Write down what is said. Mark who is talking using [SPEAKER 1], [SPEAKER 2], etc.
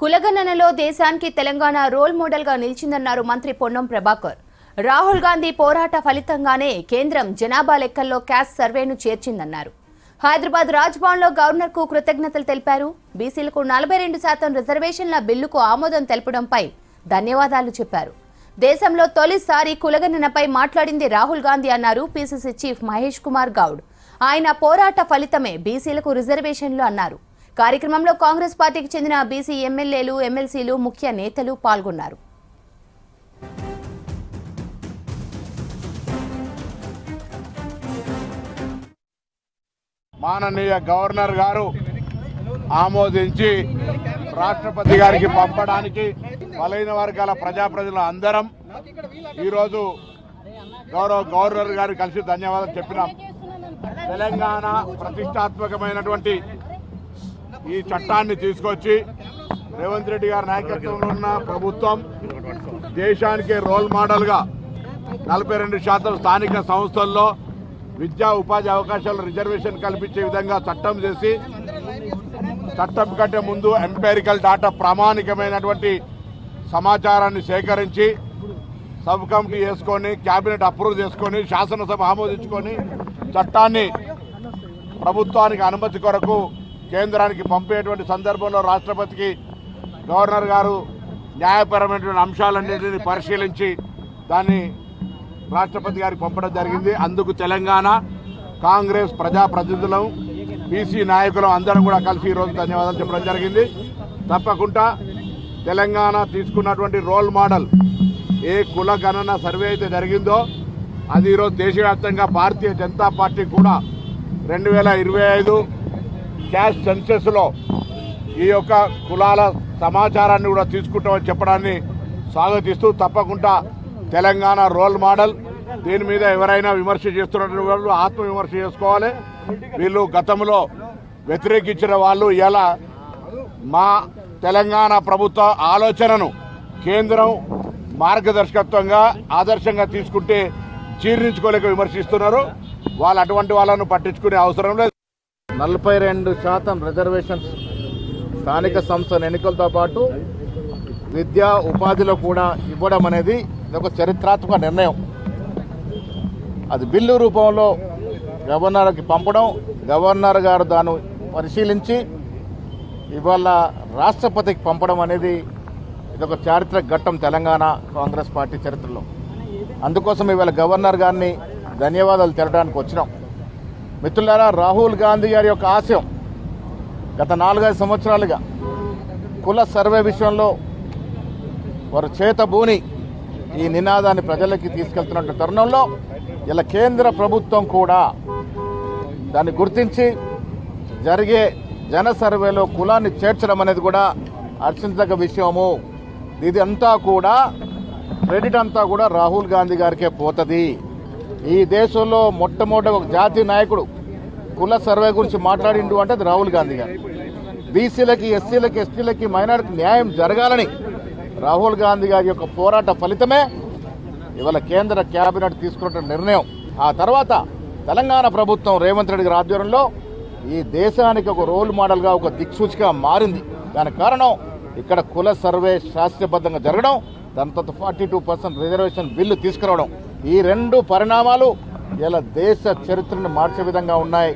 [SPEAKER 1] కులగణనలో దేశానికి Telangana role model గా నిలిచిందన్నారు మంత్రి పొన్నం ప్రభాకర్. రాహుల్ గాంధీ పోరాట ఫలితంగానే కేంద్రం జనాభా లెక్కల్లో క్యాస్ట్ సర్వేను చేర్చిందన్నారు. హైదరాబాద్ రాజ్భవన్ లో గవర్నర్ కు కృతజ్ఞతలు తెలిపారు. బీసీలకు 42% రిజర్వేషన్ల బిల్లుకు ఆమోదం తెలపడంపై ధన్యవాదాలు చెప్పారు. దేశంలో తొలిసారి కులగణనపై మాట్లాడింది రాహుల్ గాంధీ అన్నారు పీసీసీ చీఫ్ మహేష్ కుమార్ గౌడ్. ఆయన పోరాట ఫలితమే బీసీలకు రిజర్వేషన్లు అన్నారు. కార్యక్రమంలో కాంగ్రెస్ పార్టీకి చెందిన బీసీ ఎమ్మెల్యేలు, ఎమ్మెల్సీలు, ముఖ్య నేతలు పాల్గొన్నారు.
[SPEAKER 2] మాననీయ గవర్నర్ గారు ఆమోదించి రాష్ట్రపతి గారికి పంపడానికి బలైన వర్గాల ప్రజలు అందరం ఈరోజు గౌరవ గవర్నర్ గారు కలిసి ధన్యవాదాలు చెప్పినాం. తెలంగాణ ప్రతిష్టాత్మకమైనటువంటి ఈ చట్టాన్ని తీసుకొచ్చి రేవంత్ రెడ్డి గారి నాయకత్వంలో ఉన్న ప్రభుత్వం దేశానికి రోల్ మోడల్గా 42% స్థానిక సంస్థల్లో విద్యా ఉపాధి అవకాశాలు రిజర్వేషన్ కల్పించే విధంగా చట్టం చేసి, చట్టం కంటే ముందు ఎంపైరికల్ డాటా ప్రామాణికమైనటువంటి సమాచారాన్ని సేకరించి సబ్ కమిటీ చేసుకొని, క్యాబినెట్ అప్రూవ్ చేసుకొని, శాసనసభ ఆమోదించుకొని చట్టాన్ని ప్రభుత్వానికి అనుమతి కొరకు కేంద్రానికి పంపేటువంటి సందర్భంలో రాష్ట్రపతికి గవర్నర్ గారు న్యాయపరమైనటువంటి అంశాలన్నింటినీ పరిశీలించి దాన్ని రాష్ట్రపతి గారికి పంపడం జరిగింది. అందుకు తెలంగాణ కాంగ్రెస్ ప్రజాప్రతినిధులం, బీసీ నాయకులం అందరం కూడా కలిసి ఈరోజు ధన్యవాదాలు చెప్పడం జరిగింది. తప్పకుండా తెలంగాణ తీసుకున్నటువంటి రోల్ మోడల్ ఏ కుల గణన సర్వే అయితే జరిగిందో అది ఈరోజు దేశవ్యాప్తంగా భారతీయ జనతా పార్టీ కూడా 2025 క్యాస్ట్ సెన్సెస్లో ఈ యొక్క కులాల సమాచారాన్ని కూడా తీసుకుంటామని చెప్పడాన్ని స్వాగతిస్తూ, తప్పకుండా తెలంగాణ రోల్ మోడల్. దీని మీద ఎవరైనా విమర్శ చేస్తున్నటువంటి వాళ్ళు ఆత్మవిమర్శ చేసుకోవాలి. వీళ్ళు గతంలో వ్యతిరేకించిన వాళ్ళు ఇలా మా తెలంగాణ ప్రభుత్వ ఆలోచనను కేంద్రం మార్గదర్శకత్వంగా ఆదర్శంగా తీసుకుంటే జీర్ణించుకోలేక విమర్శిస్తున్నారు. వాళ్ళు అటువంటి వాళ్ళను పట్టించుకునే అవసరం లేదు.
[SPEAKER 3] 42% రిజర్వేషన్స్ స్థానిక సంస్థల ఎన్నికలతో పాటు విద్యా ఉపాధిలో కూడా ఇవ్వడం అనేది ఒక చరిత్రాత్మక నిర్ణయం. అది బిల్లు రూపంలో గవర్నర్కి పంపడం, గవర్నర్ గారు దాన్ని పరిశీలించి ఇవాళ రాష్ట్రపతికి పంపడం అనేది ఇదొక చారిత్రక ఘట్టం తెలంగాణ కాంగ్రెస్ పార్టీ చరిత్రలో. అందుకోసం ఇవాళ గవర్నర్ గారిని ధన్యవాదాలు తెలపడానికి వచ్చినాం. మిత్రులారా, రాహుల్ గాంధీ గారి యొక్క ఆశయం గత 4-5 సంవత్సరాలుగా కుల సర్వే విషయంలో వారు చేతబూని ఈ నినాదాన్ని ప్రజలకి తీసుకెళ్తున్న తరుణంలో ఇలా కేంద్ర ప్రభుత్వం కూడా దాన్ని గుర్తించి జరిగే జన సర్వేలో కులాన్ని చేర్చడం అనేది కూడా హర్షించదగ్గ విషయము. ఇది అంతా కూడా క్రెడిట్ అంతా కూడా రాహుల్ గాంధీ గారికే పోతుంది. ఈ దేశంలో మొట్టమొదటి ఒక జాతీయ నాయకుడు కుల సర్వే గురించి మాట్లాడిండు అంటే అది రాహుల్ గాంధీ గారు. బీసీలకి, ఎస్సీలకి, ఎస్టీలకి, మైనారిటీకి న్యాయం జరగాలని రాహుల్ గాంధీ గారి యొక్క పోరాట ఫలితమే ఇవాళ కేంద్ర క్యాబినెట్ తీసుకున్న నిర్ణయం. ఆ తర్వాత తెలంగాణ ప్రభుత్వం రేవంత్ రెడ్డి గారి ఆధ్వర్యంలో ఈ దేశానికి ఒక రోల్ మోడల్గా, ఒక దిక్సూచిగా మారింది. దానికి కారణం ఇక్కడ కుల సర్వే శాస్త్రీయబద్ధంగా జరగడం, దాంతో 42% రిజర్వేషన్ బిల్లు తీసుకురావడం. ఈ 2 పరిణామాలు ఇలా దేశ చరిత్రను మార్చే విధంగా ఉన్నాయి.